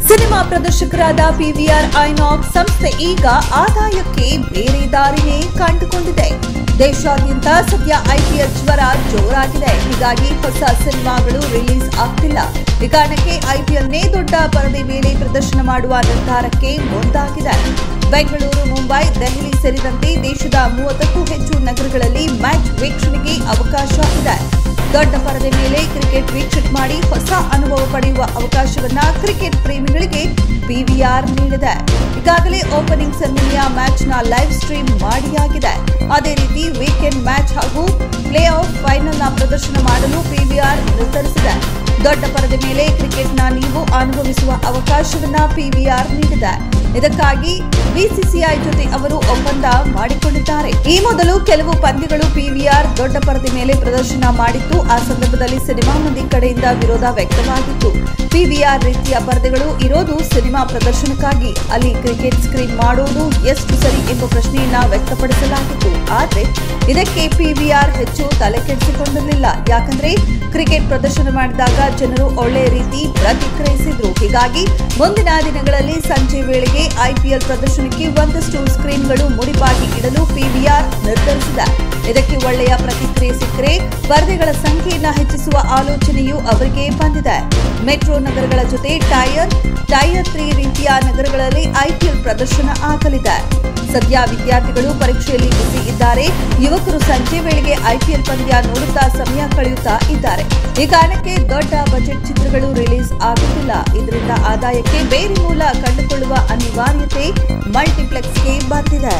Cinema ಪ್ರದರ್ಶಕರಾದ PVR INOX ಸಂಸ್ಥೆ ಈಗ ಆದಾಯಕ್ಕೆ ಬೇರೆ ದಾರಿನೇ ಕಂಡುಕೊಂಡಿದೆ. ದೇಶಾದ್ಯಂತ ಸದ್ಯ ಐಪಿಎಲ್ ಜ್ವರ ಜೋರಾಗಿದೆ. ಹೀಗಾಗಿ ಹೊಸ ಸಿನಿಮಾಗಳು ರಿಲೀಸ್ ಆಗ್ತಿಲ್ಲ. ಈ ಕಾರಣಕ್ಕೆ ಐಪಿಎಲ್ನೇ ದೊಡ್ಡ ಪರದೆ ಮೇಲೆ ಪ್ರದರ್ಶನ ಮಾಡುವ ನಿರ್ಧಾರಕ್ಕೆ ಮುಂದಾಗಿದೆ. ಬೆಂಗಳೂರು, ಮುಂಬೈ, ದೆಹಲಿ ಸೇರಿದಂತೆ ದೇಶದ 30ಕ್ಕೂ ಹೆಚ್ಚು ನಗರಗಳಲ್ಲಿ ಮ್ಯಾಚ್ ವೀಕ್ಷಣೆಗೆ ಅವಕಾಶ ಇದೆ. ದೊಡ್ಡ ಪರದೆ ಮೇಲೆ ಕ್ರಿಕೆಟ್ ವೀಕ್ಷಣೆ ಮಾಡಿ ಹೊಸ ಅನುಭವ ಪಡೆಯುವ ಅವಕಾಶವನ್ನ ಕ್ರಿಕೆಟ್ ಪ್ರೇಮಿಗಳಿಗೆ ಪಿವಿಆರ್ ನೀಡಿದೆ. ಈಗಾಗಲೇ ಓಪನಿಂಗ್ ಸೆರೆಮನಿಯ ಮ್ಯಾಚ್ನ ಲೈವ್ ಸ್ಟ್ರೀಮ್ ಮಾಡಿಯಾಗಿದೆ. ಅದೇ ರೀತಿ ವೀಕೆಂಡ್ ಮ್ಯಾಚ್ ಹಾಗೂ ಪ್ಲೇ ಆಫ್ ಫೈನಲ್ನ ಪ್ರದರ್ಶನ ಮಾಡಲು ಪಿವಿಆರ್ ನಿರ್ಧರಿಸಿದೆ. ದೊಡ್ಡ ಪರದೆ ಮೇಲೆ ಕ್ರಿಕೆಟ್ನ ನೀವು ಅನುಭವಿಸುವ ಅವಕಾಶವನ್ನ ಪಿವಿಆರ್ ನೀಡಿದೆ. ಇದಕ್ಕಾಗಿ ಬಿಸಿಸಿಐ ಜೊತೆ ಅವರು ಒಪ್ಪಂದ ಮಾಡಿಕೊಂಡಿದ್ದಾರೆ. ಈ ಮೊದಲು ಕೆಲವು ಪಂದ್ಯಗಳು ಪಿವಿಆರ್ ದೊಡ್ಡ ಪರದೆ ಮೇಲೆ ಪ್ರದರ್ಶನ ಮಾಡಿತ್ತು. ಆ ಸಂದರ್ಭದಲ್ಲಿ ಸಿನಿಮಾ ಮಂದಿ ಕಡೆಯಿಂದ ವಿರೋಧ ವ್ಯಕ್ತವಾಗಿತ್ತು. ಪಿವಿಆರ್ ರೀತಿಯ ಪರದೆಗಳು ಇರೋದು ಸಿನಿಮಾ ಪ್ರದರ್ಶನಕ್ಕಾಗಿ, ಅಲ್ಲಿ ಕ್ರಿಕೆಟ್ ಸ್ಕ್ರೀನ್ ಮಾಡುವುದು ಎಷ್ಟು ಸರಿ ಎಂಬ ಪ್ರಶ್ನೆಯನ್ನ ವ್ಯಕ್ತಪಡಿಸಲಾಗಿತ್ತು. ಆದರೆ ಇದಕ್ಕೆ ಪಿವಿಆರ್ ಹೆಚ್ಚು ತಲೆ ಕೆಡಿಸಿಕೊಂಡಿರಲಿಲ್ಲ. ಯಾಕಂದ್ರೆ ಕ್ರಿಕೆಟ್ ಪ್ರದರ್ಶನ ಮಾಡಿದಾಗ ಜನರು ಒಳ್ಳೆಯ ರೀತಿ ಪ್ರತಿಕ್ರಿಯಿಸಿದ್ರು. ಹೀಗಾಗಿ ಮುಂದಿನ ದಿನಗಳಲ್ಲಿ ಸಂಜೆ ವೇಳೆಗೆ ಐಪಿಎಲ್ ಪ್ರದರ್ಶನಕ್ಕೆ ಒಂದಷ್ಟು ಸ್ಕ್ರೀನ್ಗಳು ಮುಡಿಪಾಗಿ ಇಡಲು ಪಿವಿಆರ್ ನಿರ್ಧರಿಸಿದೆ. ಇದಕ್ಕೆ ಒಳ್ಳೆಯ ಪ್ರತಿಕ್ರಿಯೆ ಸಿಕ್ಕರೆ ಪರದೆಗಳ ಸಂಖ್ಯೆಯನ್ನು ಹೆಚ್ಚಿಸುವ ಆಲೋಚನೆಯೂ ಅವರಿಗೆ ಬಂದಿದೆ. ಮೆಟ್ರೋ ನಗರಗಳ ಜೊತೆ ಟೈರ್ 3 ರೀತಿಯ ನಗರಗಳಲ್ಲಿ ಐಪಿಎಲ್ ಪ್ರದರ್ಶನ ಆಗಲಿದೆ. ಸದ್ಯ ವಿದ್ಯಾರ್ಥಿಗಳು ಪರೀಕ್ಷೆಯಲ್ಲಿ ಬ್ಯುಸಿ ಇದ್ದಾರೆ. ಯುವಕರು ಸಂಜೆ ವೇಳೆಗೆ ಐಪಿಎಲ್ ಪಂದ್ಯ ನೋಡುತ್ತಾ ಸಮಯ ಕಳೆಯುತ್ತಾ ಇದ್ದಾರೆ. ಈ ಕಾರಣಕ್ಕೆ ದೊಡ್ಡ ಬಜೆಟ್ ಚಿತ್ರಗಳು ರಿಲೀಸ್ ಆಗುತ್ತಿಲ್ಲ. ಇದರಿಂದ ಆದಾಯಕ್ಕೆ ಬೇರೆ ಮೂಲ ಕಂಡುಕೊಳ್ಳುವ ಅನಿವಾರ್ಯತೆ ಮಲ್ಟಿಪ್ಲೆಕ್ಸ್ಗೆ ಬಂದಿದೆ.